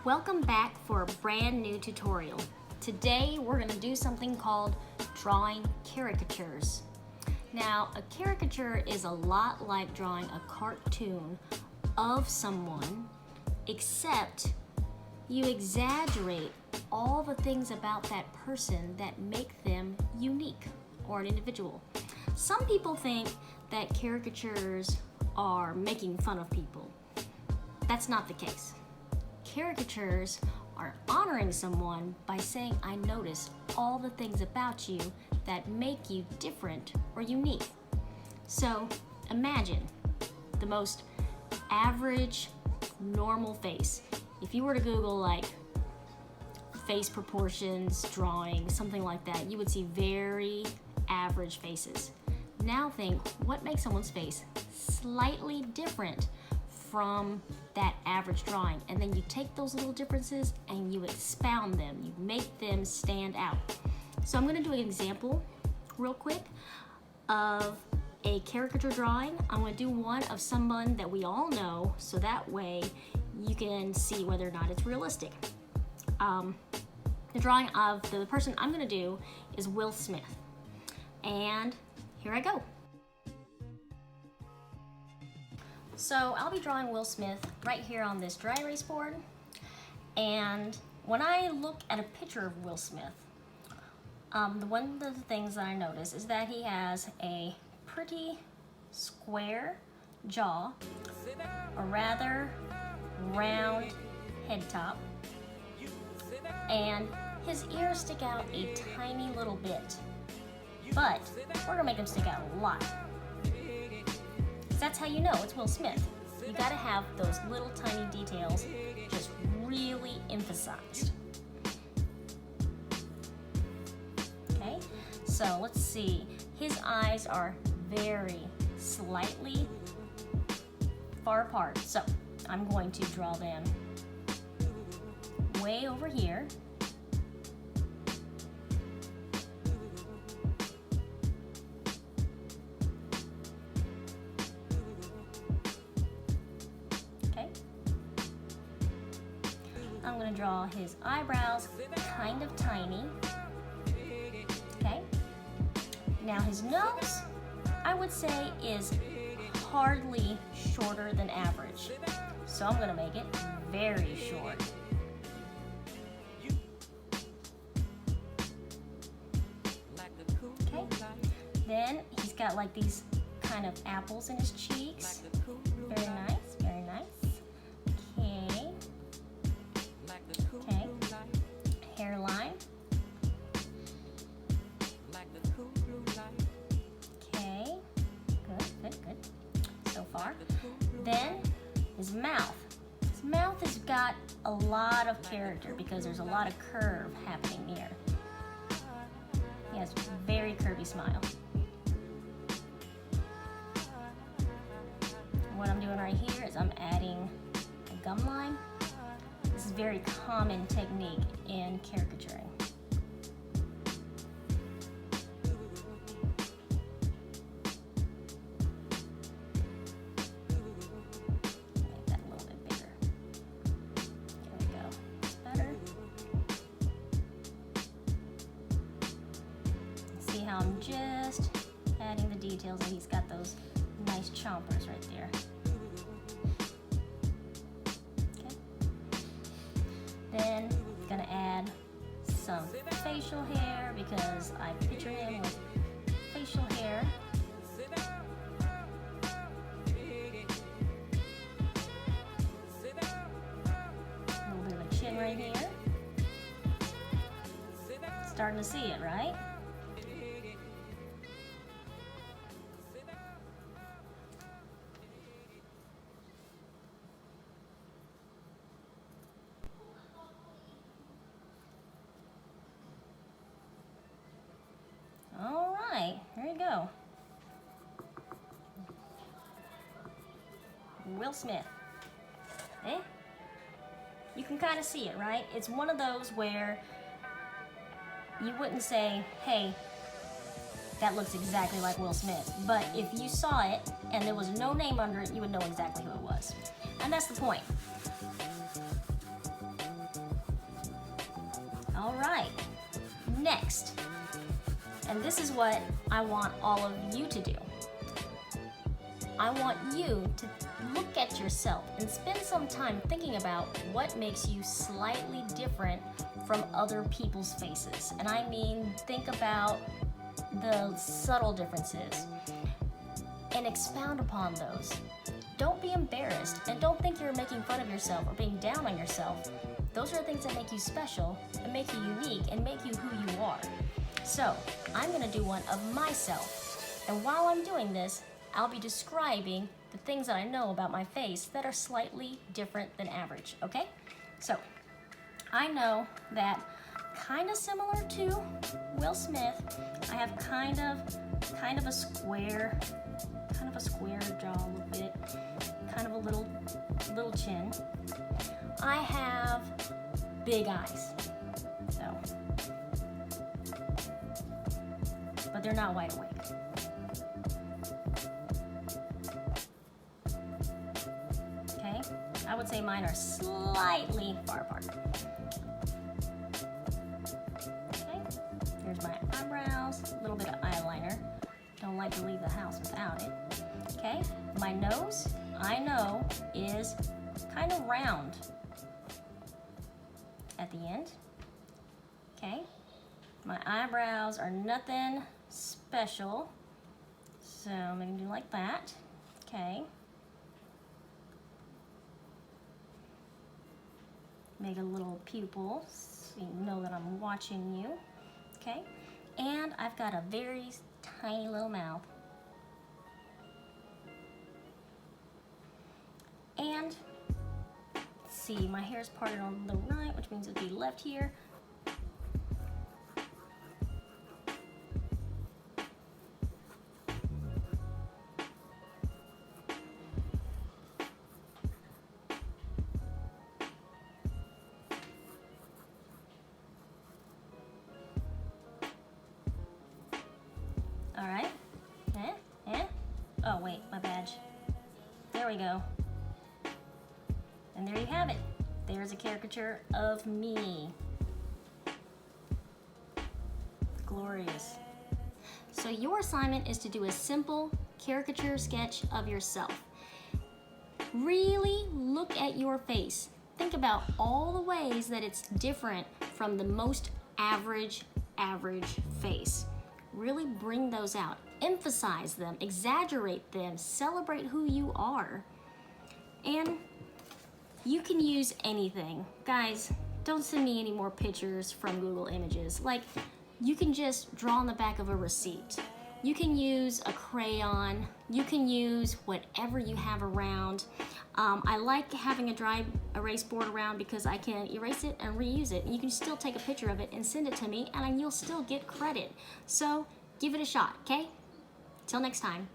Welcome back for a brand new tutorial. Today we're going to do something called drawing caricatures. Now, a caricature is a lot like drawing a cartoon of someone, except you exaggerate all the things about that person that make them unique or an individual. Some people think that caricatures are making fun of people. That's not the case. Caricatures are honoring someone by saying, I notice all the things about you that make you different or unique. So imagine the most average, normal face. If you were to Google like face proportions, drawing, something like that, you would see very average faces. Now think, what makes someone's face slightly different from that average drawing? And then you take those little differences and you expound them. You make them stand out. So I'm going to do an example real quick of a caricature drawing. I'm going to do one of someone that we all know, so that way you can see whether or not it's realistic. The drawing of the person I'm going to do is Will Smith. And here I go. So I'll be drawing Will Smith right here on this dry erase board. And when I look at a picture of Will Smith, one of the things that I notice is that he has a pretty square jaw, a rather round head top, and his ears stick out a tiny little bit. But we're gonna make them stick out a lot. That's how you know it's Will Smith. You gotta have those little tiny details just really emphasized. Okay, so let's see. His eyes are very slightly far apart. So I'm going to draw them way over here. I'm going to draw his eyebrows kind of tiny. Okay. Now his nose, I would say, is hardly shorter than average. So I'm going to make it very short. Okay. Then he's got like these kind of apples in his cheeks. Very nice, very nice. Hairline. Okay, good so far. Then his mouth. His mouth has got a lot of character because there's a lot of curve happening here. He has a very curvy smile. What I'm doing right here is I'm adding a gum line. This is a very common technique in caricaturing. Make that a little bit bigger. There we go. Better. See how I'm just adding the details, and he's got those nice chompers right there. Then gonna add some facial hair because I picture him with facial hair. A little bit of a chin right here. Starting to see it, right? Here you go. Will Smith. Eh? You can kind of see it, right? It's one of those where you wouldn't say, hey, that looks exactly like Will Smith. But if you saw it and there was no name under it, you would know exactly who it was. And that's the point. All right, next, and this is what I want all of you to do. I want you to look at yourself and spend some time thinking about what makes you slightly different from other people's faces. And I mean, think about the subtle differences and expound upon those. Don't be embarrassed and don't think you're making fun of yourself or being down on yourself. Those are the things that make you special and make you unique and make you who you are. So I'm gonna do one of myself. And while I'm doing this, I'll be describing the things that I know about my face that are slightly different than average, okay? So I know that kind of similar to Will Smith, I have kind of a square jaw a little bit, kind of a little chin. I have big eyes, so, but they're not wide awake. Okay, I would say mine are slightly far apart. Okay, here's my eyebrows, a little bit of eyeliner. Don't like to leave the house without it. Okay, my nose, I know, is kind of round at the end. Okay, my eyebrows are nothing special, so I'm gonna do like that. Okay, make a little pupil so you know that I'm watching you. Okay, and I've got a very tiny little mouth. And let's see, my hair is parted on the right, which means it'd be left here. All right. Oh wait, my badge. There we go. And there you have it. There's a caricature of me. Glorious. So your assignment is to do a simple caricature sketch of yourself. Really look at your face. Think about all the ways that it's different from the most average face. Really bring those out. Emphasize them, exaggerate them, celebrate who you are. And you can use anything. Guys, don't send me any more pictures from Google Images. Like, you can just draw on the back of a receipt. You can use a crayon. You can use whatever you have around. I like having a dry erase board around because I can erase it and reuse it. And you can still take a picture of it and send it to me and you'll still get credit. So give it a shot, okay? Till next time.